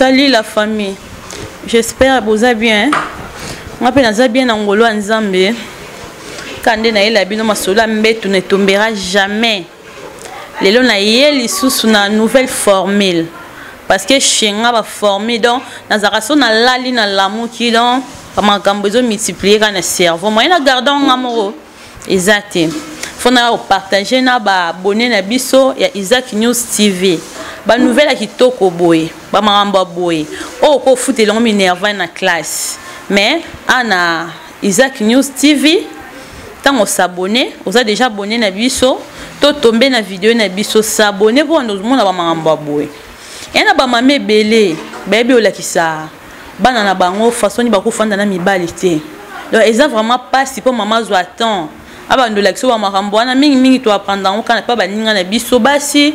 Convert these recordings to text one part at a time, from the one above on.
Salut la famille, j'espère que vous allez bien. On appelle bien en Ngolo Nzambe. Quand on a la bino masola mbetu ne tombera jamais. Les lois naïe sous une nouvelle formule. Parce que chez nga va former donc dans araso na lali na lamu qui donc ma gambezo multiplier dans le cerveau. Moi na gardons amoro. Exact. Faut na partager na ba abonner na biso ya Isaac News TV. Ba nouvelle qui toko boy, ba maramba boy. Oh ko fouté long minerva na classe. Mais ana Isaac News TV tant on s'abonner, on a déjà abonné na biso, to tomber na vidéo na biso s'abonner pour nous monde ba maramba boy. Et na ba mamé belé, bébé olakisa. Bana na bango façon ni ba ko fanda na mibalité. Donc ils ont vraiment pas si pour maman zo attend. Aba ndo lakso ba maramba wana mingi to apprendre on kana pas ba ninga na biso basi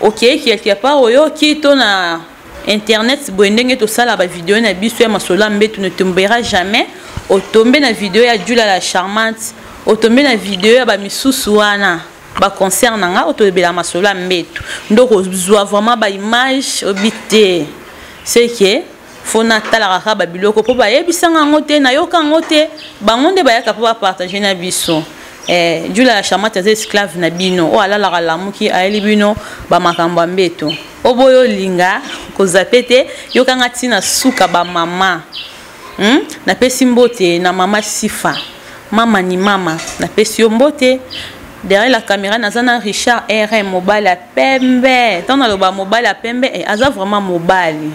ok, quelque part, qui ton na internet, boendenge to ça la vidéo na biso ya masola mbetu ne tombera jamais. O tomber na vidéo ya Julia la charmante, o tomber na vidéo ya ba misusu wana, ba concert nga o to bela masola mbetu. Ndoko zwa vraiment ba image obité. C'est que faut na tala ka ba biloko po ba yebisanga ngote na yoka ngote, ba ngonde ba yaka po ba partager na biso. Julia la charmante est esclave na bino o ala la lamuki aeli bino ba makamba mbeto oboyo linga ko zapete yokanga tina suka ba mama na pesi mbote na mama Sifa mama ni mama na pesi yo mbote derrière la caméra nazana Richard RM mobile à pembe tant na ba mobile à pembe aza vraiment mobile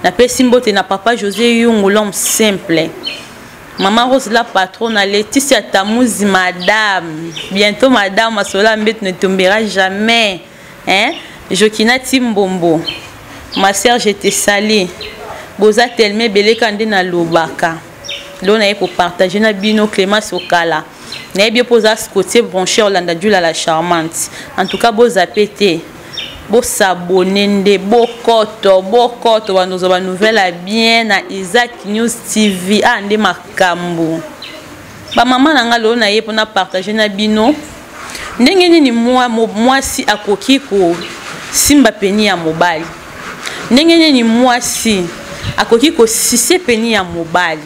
na pesi mbote na papa José Yungu l'homme simple. Maman Rose la patronne, Laetitia Tamouzi, madame. Bientôt, madame, Masola Mbet ne tombera jamais. Hein? Jokina Timbombo. Ma sœur, je te salue. Boza Telme Bele Kande na Lobaka. L'on a pour partager na bino Clément Sokala. N'a bien posé à ce côté branché Orlando Julia la charmante. En tout cas, boza pété. Bo s'abonner bokoto wa nous avons nouvelle bien na Isaac News TV ande makambo ba maman nanga lo na ye pona partager na bino ndenge nini mwasi akoki ko simba peni ya mobali ndenge nini mwasi akoki ko sise peni ya mobali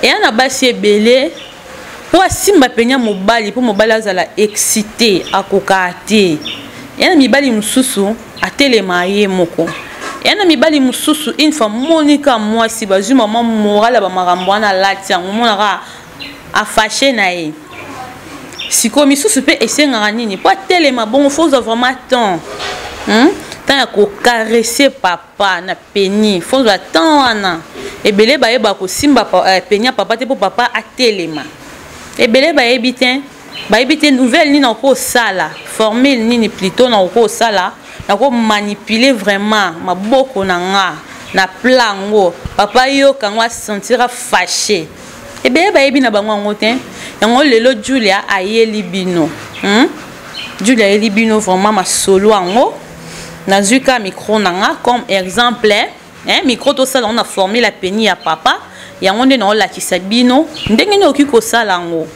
e ana basi ebele po simba peni ya mobali po mobali azala excité akokate. Yana mibali mususu atelema ye moko. Yana mibali mususu une fois Monica mwasi bazu maman morale ba marambo na lati ngomona ka afashe na ye. Siko misusu pe esenga nini po telema bon faut vraiment temps. Tant ya ko caresser papa na peni faut attendre wana. Ebele ba yeba ko simba penya papa te po papa atelema. Ebele ba yebitin ba ebite nouvelle ni na ko sala formule ni plutôt na ko sala na ko manipuler vraiment maboko na nga na plango papa yo kangwa sentira fâché ebe ba ebi na bango ngote yango lelo Julia ayeli bino Julia ayeli bino vraiment ma solo ango na zuka micro na nga comme exemple micro to sala on a formé la peni ya papa yango nde na la kisabino ndenge ne okiko sala ngo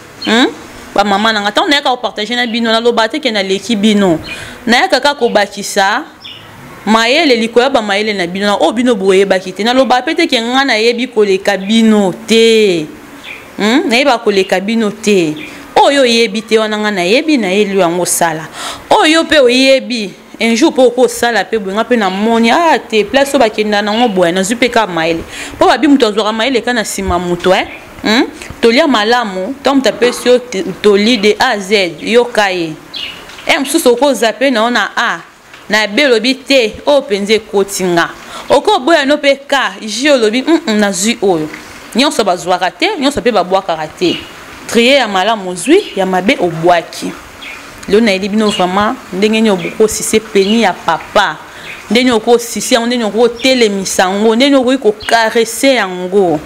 ba maman nanga tant na ka partager na bino na lobate ke na leki bino na ka ko bakisa maele likoya ba maele na bino na o bino boye bakite na lobate ke nga na yebi ko leka bino te na yeba ko leka bino te oyo yebi te wana nga na yebi na yelu yango sala oyo pe oyebi un jour pour ko sala pe bonga pe na moni te place so bakenda na ngo boye na zupe ka maele po ba bi muto azwa maele kana sima muto tolia malamu tom tape sur toli de A à Z yo kaye msusu oko zape na ona A na B lobi te o penze kotinga oko boya no pe ka J lobi na zui oyo nyonso bazwaka te nyonso pe babwaka te trier ya malamu zui ya mabe obwaki lo na elibino vraiment ndenge ni oboko sise peni ya papa ndenge oko sise ndenge oko telemisango ndenge oko ko caresser yango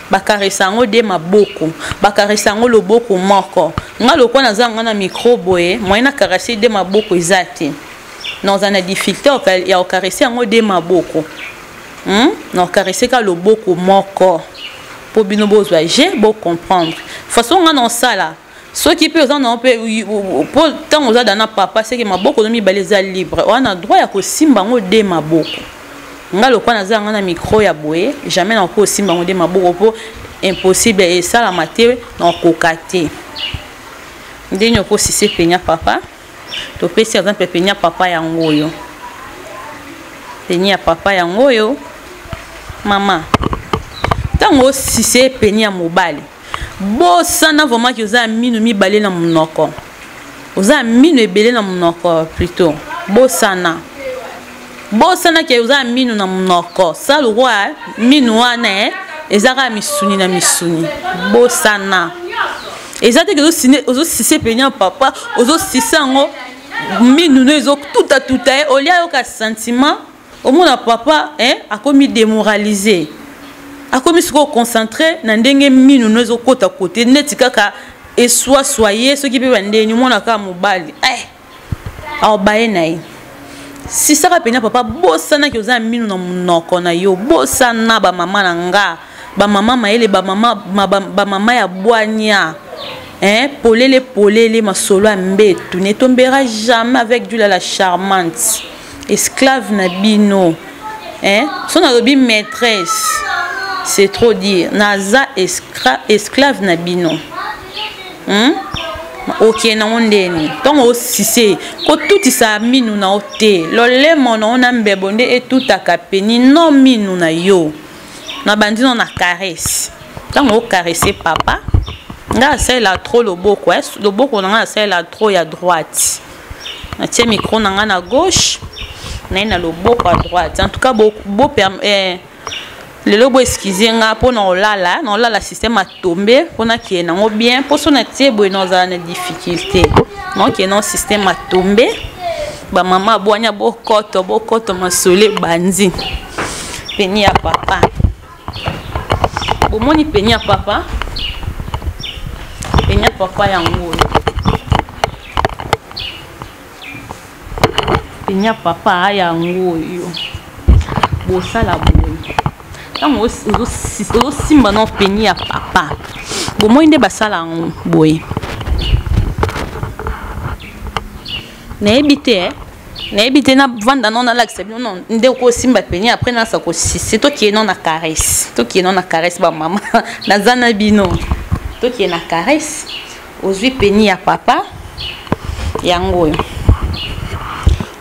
bakaresa yango de maboko bakaresa yango loboko moko nga lokwa naza nga na micro boye moyena caresser de maboko ezate dans une difficulté ya caresser yango de maboko na caresser ka loboko moko po bino bozwa je bo comprendre façon nga non sala ceux qui peut en pe pour tant oza dana papa c'est que maboko no mibale za libre on a droit ya ko simba ngo de maboko nga lokwa naza nga na micro ya boye jamais na ko simba ngo de maboko po impossible et ça la matière na ko kate ndenyo ko sise penya papa to pesi exemple penya papa ya ngoyo penya papa ya ngoyo mama tango sise penya mobali bosana vraiment que oza minu mibale na munoko oza minu ebele na munoko plutôt bosana ke oza minu na munoko ça le roi minu wana ezaka misuni na misuni bosana ezate que ozo sise penya papa ozo sise ngo minu no ezo tout à olia yo ka sentiment au monde papa akomi démoralisé akomi siko concentré na ndenge minu no ezo kota côté neti kaka et soyez ceux qui peuvent ndeni mona ka mobali au bae nai si ça penya papa bosana ke oza minu na munoko na yo bosana ba mama na nga ba mama maele ba mama ya bwanya polele masolo ambetu ne tombera jamais avec du la charmante esclave na bino son arobi maîtresse c'est trop dire naza esclave na bino ok na ondeni tongo sise ko tuti sa minu na ote lole mono na mbebonde et tout akapeni no minu na yo na bandino na caresse tongo caresser papa nga c'est la trop loboko na c'est la trop ya droite na tie micro na nga na gauche na loboko à droite en tout cas le lobo excusez nga pour na olala système a tombé pour na qui na bien pour son tie bo dans une difficulté donc qui non système a tombé ba mama boanya bokoto masole banzi peni ya papa bomoni peni ya papa yango penya papa yango yo bosala boye tango ozo simba no peni ya papa bomoi nde basala yango boye nayebi te na vanda non na lakisa bino non nde ko simba peni après na sako c'est toi qui est non na caresse ba mama nazana bino to qui est na caresse ozwi peni ya papa yango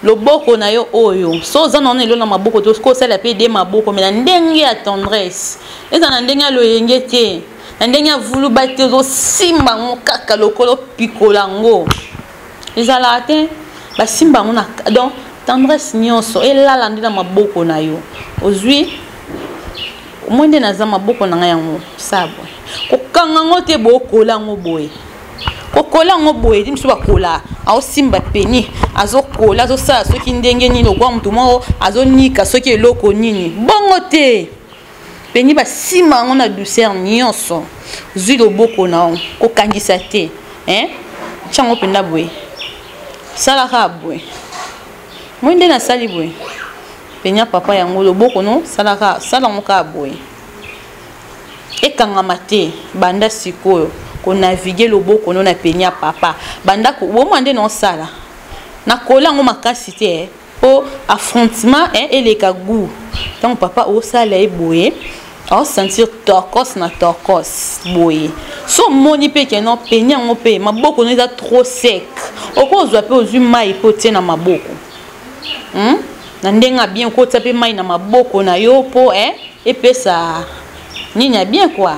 loboko na yo oyo so za na elo na maboko to ko sala pe de maboko mais na ndenge ya tendresse eza na ndenge ya loyenge te na ndenge ya vulu bate zo simba ngo kaka lokolo pikolango ezala te ba simba ngo na donc tendresse nyonso elala ndi na maboko na yo ozwi mwende na za maboko na nga yango sabo kokanga ngo te bokola ngo boye kokola ngo boye dimso bakola ao simba peni azokola azosala soki ndenge nini okwa mutu moko azonika soki eloko nini bongo te peni basimba ngo na douceur nyonso zwi loboko na kokangisa te tiango mpenza boye salaka boye mwende na sali boye penya papa yango loboko no sala ngo ka boye ekangama te banda sikoyo ko naviguer loboko no na penya papa banda ko bomande non sala na kolango makasi te po affrontement et les kagou donc papa o sala e boye o sentir torkos na torkos boye so moni pe ke non penya ngo pe maboko no eza trop sec okozwa pe ozwi mai po tie na maboko na ndenga bien ko tape mai na maboko na yo po epesa nini ya bien quoi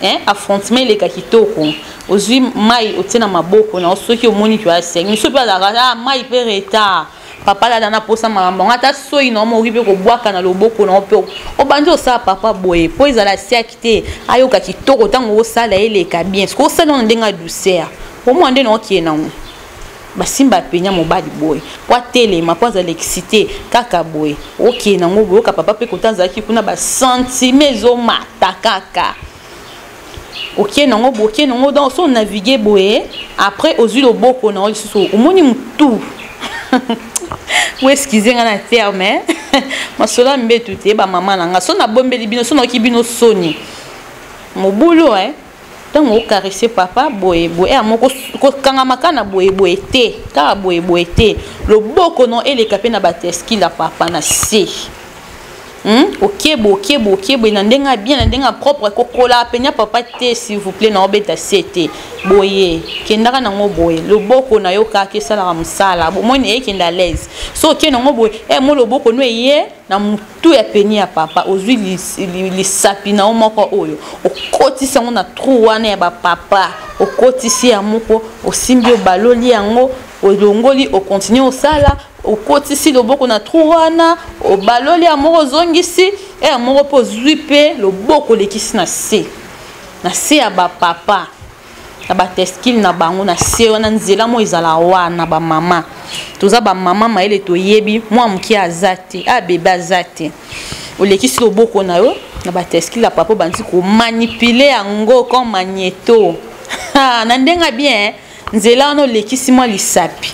hein affrontement les kakitoko ozui mai otena maboko na soki omoni tu aseng miso pa la mai pe retard papa la dana posa mambo ngata soyi no mo ribe ko bwaka na loboko na ope obandi osa papa boye po ezala siakite ayo kakitoko tango osala eleka bien ko sala ndenga douceur po mo ande no kiena ngo basimba penya mobali boy po telema po za l'excité kaka boy OK na ngo boy ka papa pe kotanza ki kuna ba sentiment zo mata kaka OK na ngo boy OK na ngo dans son naviguer boy après aux huiles boko na so omoni mutu ou excusez ngana terme masola mbetu te ba mama na nga so na bombeli bino so na ki bino soni mobulu donc on caresser papa boye boye amoko kanga makana boye boye te ka boye boye te le boko non et les capé na bateski la papa na se OK bo na ndenga bien na ndenga propre kokola penya papa te s'il vous plaît na obeta sete boye kendaka na ngo boye le boko na yo ka ke sala musala bo moni e kenda l'aise so ke na ngo boye mo le boko no ye na mutu ya peni ya papa ozui li sapi na omoko oyo okotisa ngo na trou wana ya ba papa okotisi ya moko osimbi obaloli yango olongoli o continue osala okotisi loboko na trou wana obaloli ya moko zongisi ya moko po zuipe loboko lekisi na se ya ba papa na ba teskil na bango na se wana nzela mo izala wana ba mama toza ba mama maele to yebi mwa mki azate a bebe azate olekisi loboko na yo na ba teskil la papa banzi ko manipuler yango comme magnéto na ndenga bien nzela wana olekisi mwa lisapi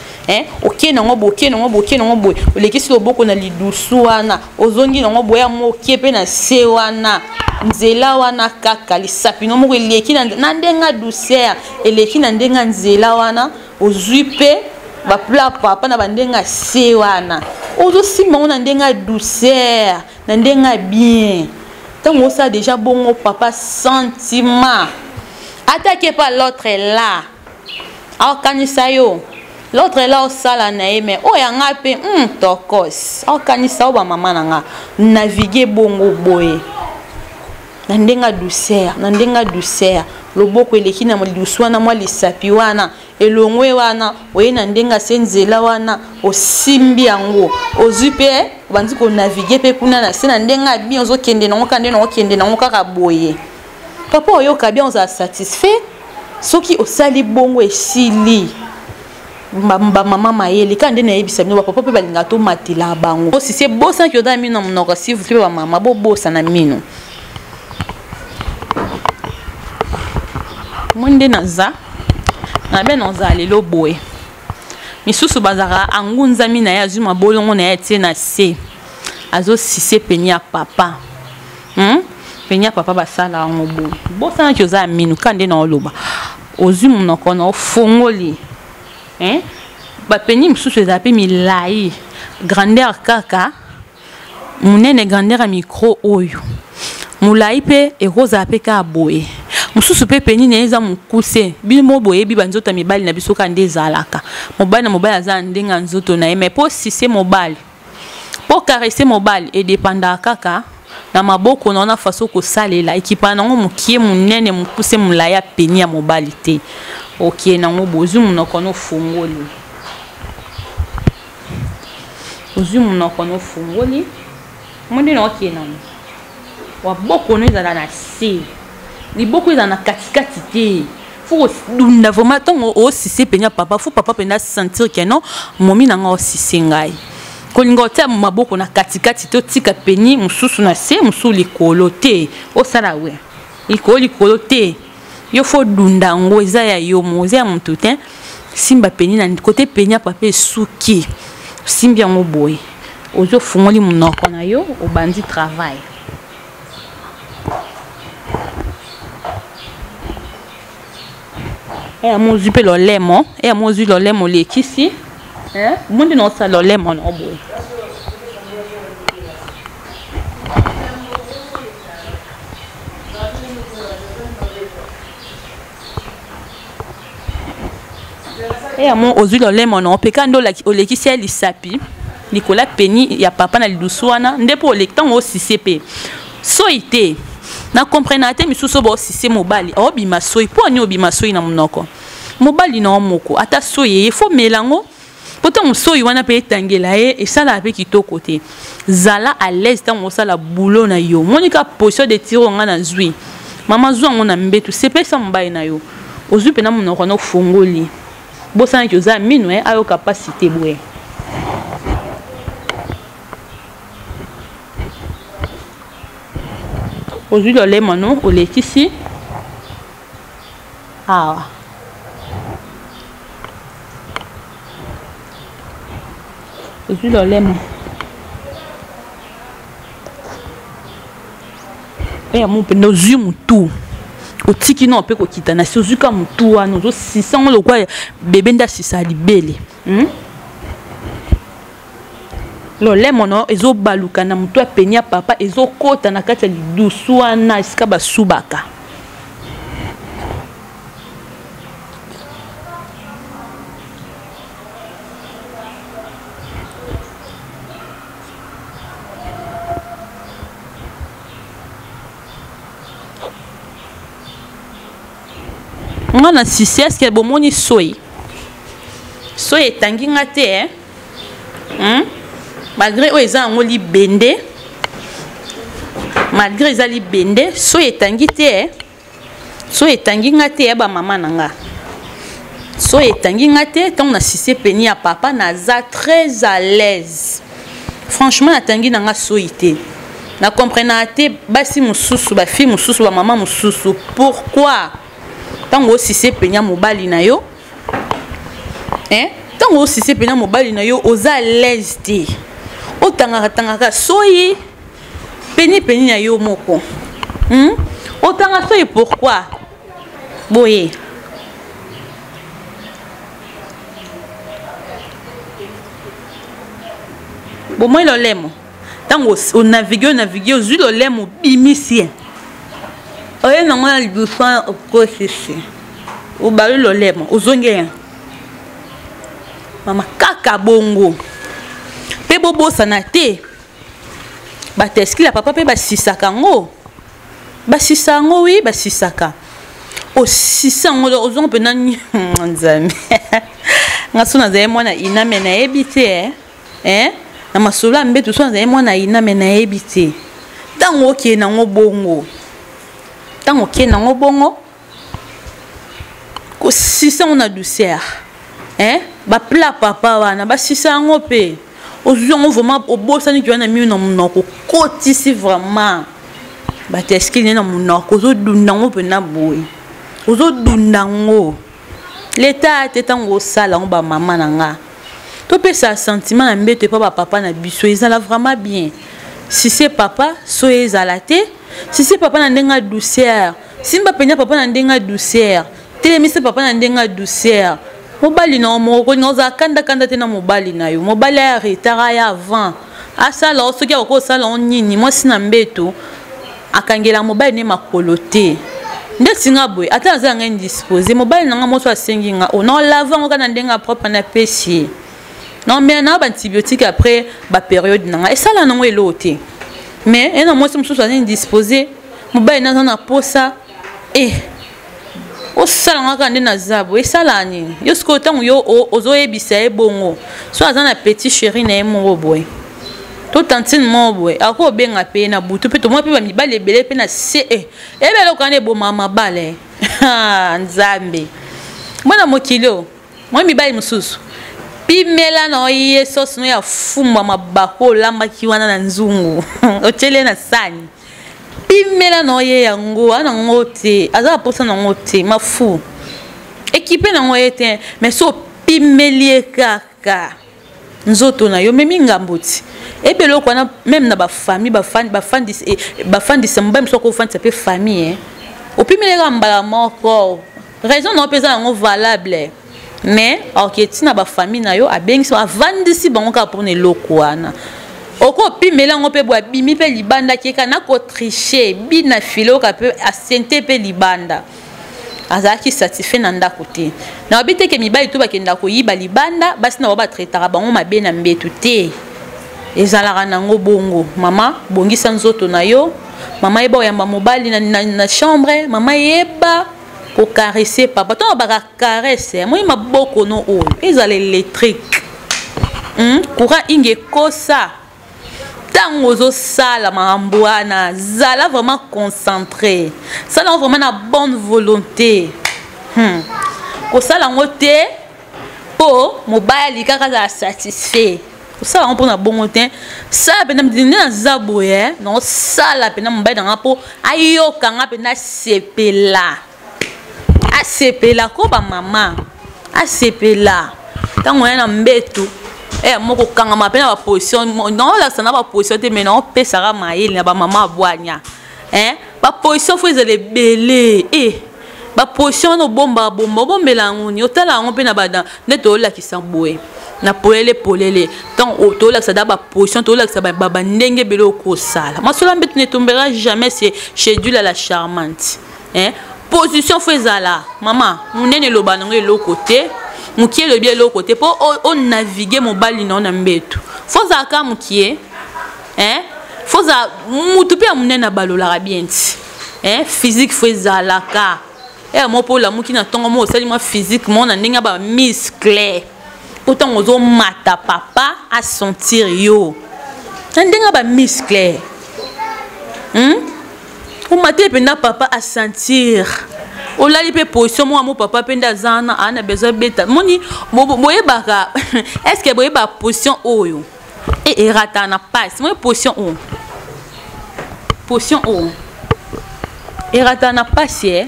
OK na ngo boye olekisi loboko na lidusu wana ozongi na ngo boya moke pe na se wana nzela wana kaka lisapi no moko eleki na ndenga douceur eleki na ndenga nzela wana ozui pe ba pla papa na bandenga se wana ozosima na ndenga douceur na ndenga bien tango ça déjà bongo papa sentiment attaquez pas l'autre est là alors kanisa yo l'autre est là au sala na ye mais yanga pe tokos au kanisa o ba mama nanga naviguer bongo boye na ndenga douceur loboko eleki na lidusu wana mwa lisapi wana elongwe wana oye na ndenga senzela wana osimbi yango ozui pe obandi ko naviguer pe kuna na se na ndenga bien ozokende nango kande nango kende nango kaka boye papa oyoka bien oza satisfait soki osali bongo esili ba mama mayele kande na yebisa bino papa pe balinga to matila bango si c'est beau ça que dans mino mnoko si vous plaît ba mama bobo sana mino monde naza na ben oza lelo boye misusu bazara angunza mina ya zuma bolongo na ete na se azo sise penya papa penya papa basala ngobo bo sana que oza mino kande na oloba ozumu mnoko na ofongoli ba peni msusu ezape milai grandeur kaka munene grandeur a micro oyo mulai pe eroza pe ka boye msusu pe peni neza mukuse bimo boye bi banzota mibali na biso kande zalaka mobali na mobali aza ndenga nzoto na mais po si c'est mobali po caresser mobali et dépenda kaka na maboko na faso ko salela ekipa nango mukie munene mukuse mulai ya peni ya mobali te OK nango bozu munoko no fungoli ozu munoko no fungoli monde na OK nango wa boko no ezala na se ni boko ezala na katikati te faut dunda vraiment tongo o sise penya papa faut papa penda sentir que non momi nanga o sise ngai kolingo te maboko na katikati to tika peni mususu na se musu likolo te o sala we likolo te yo faut dunda ngo eza ya yo moze ya mutu te simba peni na côté penya papa suki simbi yango boye ozo fungoli munoko na yo obandi travail mozu pe lolemo mozu lolemo lekisi monde no sa lolemo no boye mon ozui lolemo no pe kando olekisi lisapi nikola peni ya papa na lidusu wana ndepo olektango osise pe so ite na comprendre te misusu bo sise mobali obi masoi po ani obi masoi na munoko mobali na omoko ata soye il faut melango poto musoi wana pe tangela e sala pe kitoko te zala à l'aise tant osala boulot na yo monika position de tiro nga na zui mama zwango na mbetu sepesa mbai na yo ozui pe na munoko na fongoli bosana ki oza mino ayo capacité boye ozui le lait mano o lait ici ah ozui le lait mano et mon pe no zui mutu otiki no pe ko kitana si ozui ka mutu wana ozo 600 lo kwa bébé nda sisa libele lo lait mono ezo baluka na mutu apenya papa ezo kota na kati ya lidusu wana esika basubaka ngana sisi eske bomoni soyi etangi nga te malgré oyo eza yango libende malgré eza libende soyi etangi te soyi etangi nga te ya bamama na nga soyi etangi nga te ntango na sisi peni ya papa naza très à l'aise franchement natangi na nga soyi te na comprendre te basi mosusu bafille mosusu bamama mosusu pourquoi tango osise penya mobali na yo tango osise penya mobali na yo oza à l'aise te otangaka soyi peni na yo moko otanga soyi pourquoi boye bomoi lo lemo tango onavigue ozwi lo lemo bimisien oye na mwana libufa okosisi obali lo lemo ozonge mama kaka bongo pe bobosana te bateskila papa pe basisaka ngo basisa ngo wi basisaka osisa ngo ozongo pe na nzambe ngaso na zaye mwana iname na yebi te na masolo mbetu so na zaye mwana iname na yebi te tango oke na ngo bongo tango oke na ngo bongo ko sisa ngo na douceur bapla papa wana basisa ngo pe ozongo vraiment obosani ki wana miyo na munoko kotisi vraiment bateskili na munoko ozodunda ngo pe na boye ozodunda ngo leta te tango osala ngo bamama na nga topesa sentiment na mbeto epa bapapa na biso ezala vraiment bien si c'est papa so ezala te si c'est papa na ndenga douceur simba penya papa na ndenga douceur telemisa papa na ndenga douceur mobali na moko ngoza kanda te na mobali na yo mobali ya retard ya avant asala osoki akoko sala nini mwasi na mbeto akangela mobali ne makolo te nde singa boy ata za nga indisposé mobali na nga moso asengi nga ona lava ngo kana ndenga propre na pesi non mais na ba antibiotique après ba période na nga esala nango elote mais ena moso moso indisposé mobali na posa osala ngaka nde na zabo esala nini yo siko ntango yo ozoyebisa ye bongo so aza na petit chéri na ye moko boye to tantine moko boye ako obenga mpe na butu mpe tomwa mpe bamibali ebele mpe na se ebele okana eboma mabale nzambe mwana mokili o mwa mibali mosusu pimela na oye sosi no ya fumbwa mabako olambaki wana na nzungu otyele na sani pimela na oye yango ana ngo te aza posa na ngo te mafu équipe na ngo ete mais so pimelie kaka nzoto na yo memi ngamboti ebelo kwana même na ba famille bafandisa mbam so ko fandisa pe famille opimelela mbala moko raison na pesa ngo valable mais ok tina ba famille na yo abengisi avandisi bango ka pour ne lokwana oko pimela ngo pe bwa bimi pe libanda keka na ko tricher bina filo ka pe asente pe libanda azaki satisfait na ndako te na obite ke mibali to bakenda ko yiba libanda basi na ba traitara bango mabena mbetu te ezalaka nango bongo mama bongisa nzoto na yo maman yeba oyamba mobali na chambre maman yeba ko caresser papa to ba caresse moi maboko no oyo ezala électrique courant inge kosa tango zo sala makambo wana zala vraiment concentré sala vraiment na bonne volonté kosala ngo te po mobali kaka za satisfait kosala ngo mpona bongo te sala pena mdine na zaboye non sala pena mobali nanga po ayoka nga pena asepela ko ba mama asepela tango ya na mbetu moko kangama pena ba position non la sana ba position te mais non pesara maïl na ba mama boanya ba position faut les belé ba position no bomba bombela ngoni otala ngo pena bada neto la kisamboe na polele tant auto la sada ba position to la sa ba ndenge belo ko sala masola mbet ne tombera jamais c'est chez Dieu la charmante position faut ezala maman munene lo banango le côté mukie le bien l'autre côté pour on naviguer mon bali non na mbetu faut za ka mukie faut za mutu pe amune na balola bien physique faut za la ka mo pour la muki na tongo mo sali moi physique mon na ndinga ba muscle autant ozo mata papa à sentir yo ndinga ba muscle o mate pena papa à sentir o la li pe position moi mon papa penda zana ana besoin beta moni boye baka est-ce que boye ba position oyo et rata na passe moi position o et rata na passe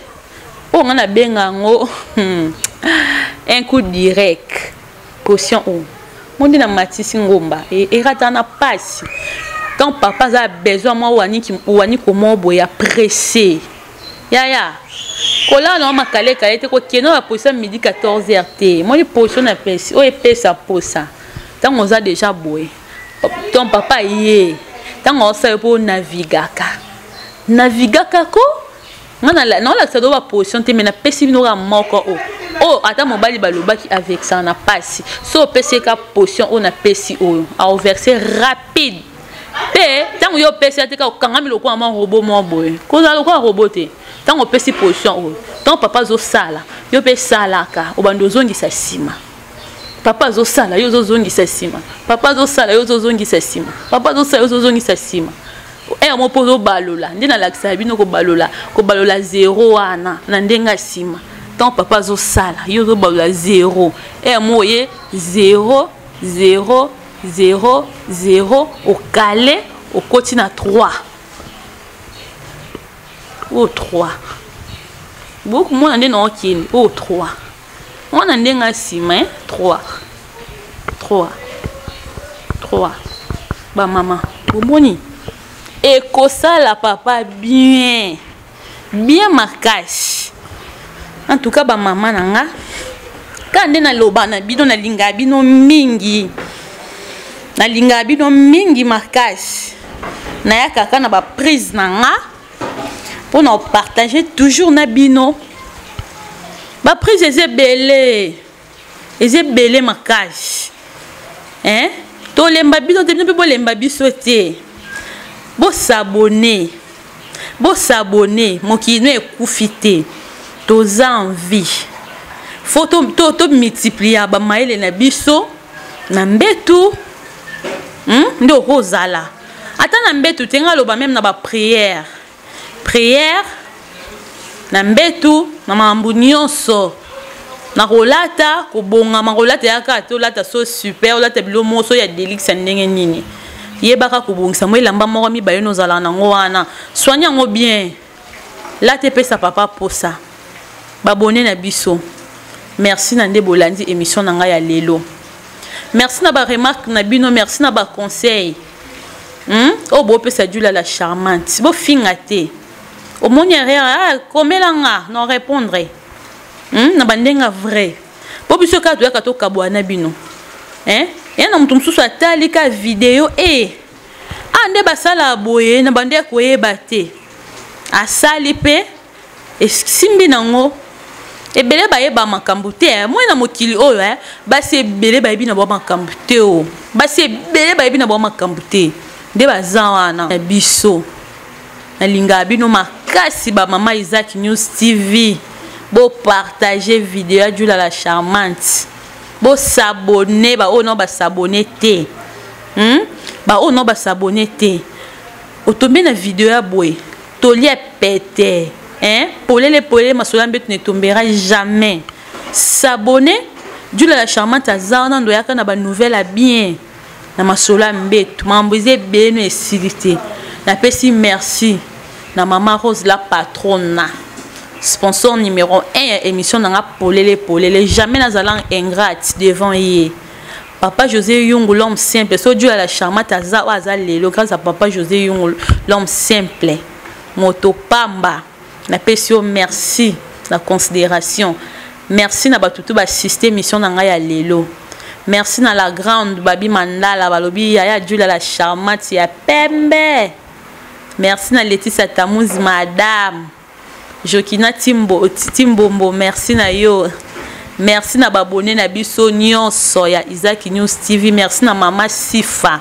o ngana benga ngo un coup direct position o mondi na matisi ngomba et rata na passe quand papa a besoin moi wani comment boya pressé ya kola na makale te ko keno la position midi 14h te moi ni position na pesi o epesa posa tango za déjà boy ton papa yé tango sa po navigaka ko ngana non la sado ba position te mais na pesi bino ka moko o ata mobali balobaki avec ça na passe so pesi ka position o na pesi o a verser rapide pe tango yo pesi te ka kangami lo kwa ma robot mo boy ko za lo kwa roboter tango pesi position o ton papa zo sala yo pe salaka obando zongisa sima papa zo sala yo zo zongisa sima papa zo sala yo zo zongisa sima papa zo sala yo zo zongisa sima mo pozo balola ndina lakisa bino ko balola zéro ana na ndenga sima ton papa zo sala yo zo balola zéro mo ye 0 0 0 0 au calé au côté na 3 au 3 beaucoup moins ndé non kini au 3 on a ndenga sima 3 ba maman bomoni et ça la papa bien marquage en tout cas ba maman nanga quand ndena loba na bino na linga bino mingi marquage na ya kaka na ba prise nanga pour nous partager toujours na bino ba prise ezebele marquage to lemba bino te bino pe lemba biso te bo s'abonner mokino ekufite toza envie faut to multiplier ba maele na biso na mbetu ndo kozala ata na mbetu tenga loba même na ba prière na mbetu na mambu nyonso na rolata kobonga marolata yaka to lata so super olata bilo moso ya delix ndenge nini yebaka kobongisa mo elamba moko mibaye nozala nango wana soigner ngo bien la te pesa papa posa babone na biso merci na nde bolandi émission na nga ya lelo merci na ba remarque na bino merci na ba conseil o bo pesa Dieu la charmante bo finga te au moni rien komelanga non répondre na bandenga vrai bo biso ka to yaka to kabwana bino na mutu mususu atali ka video ande basala boye na bande koyeba te asali pe simbi nango ebele bayeba makambo te moi na mokili oyo basi ebele bayebi na bo makambo te o basi ebele bayebi na bo makambo te nde baza wana na biso nalinga bino makasi ba mama Isaac News TV bo partager vidéo du la charmante bo s'abonner ba o non ba s'abonner te ba o non ba s'abonner te otombe na vidéo ya boy toli a pété polele masola mbetu ne tombera jamais s'abonner du la charmante azana ndo yaka na ba nouvelle a bien na masola mbetu mamboze beno esilité na pesi merci na maman Rose la patronne sponsor numéro 1 ya émission nanga polele jamais nazalang ingrate devant yé papa José Yungu l'homme simple so Dieu à la charmante aza lelo grâce à papa José Yungu l'homme simple moto pamba na pesi merci la considération merci na batutu ba système mission nanga ya lelo. Merci na la grande Babi Mandala balobi ya Dieu la charmante ya pembe. Merci na Laetitia Tamuzi madame. Jokina Timbombo merci na yo. Merci na babone na biso nyonso ya Isaac News TV. Merci na maman Sifa.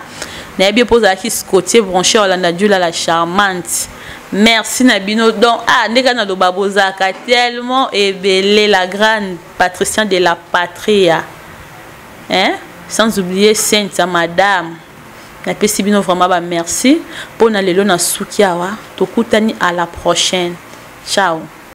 Na bien pose aki Scottier branché Olanda Dieu la charmante. Merci na bino donc ndeka na do babozaka tellement ebele la grande patricienne de la patrie. Sans oublier Sainte madame. Na pesi bino vraiment ba merci pour na lelo na sukiawa tokutani à la prochaine. Ciao.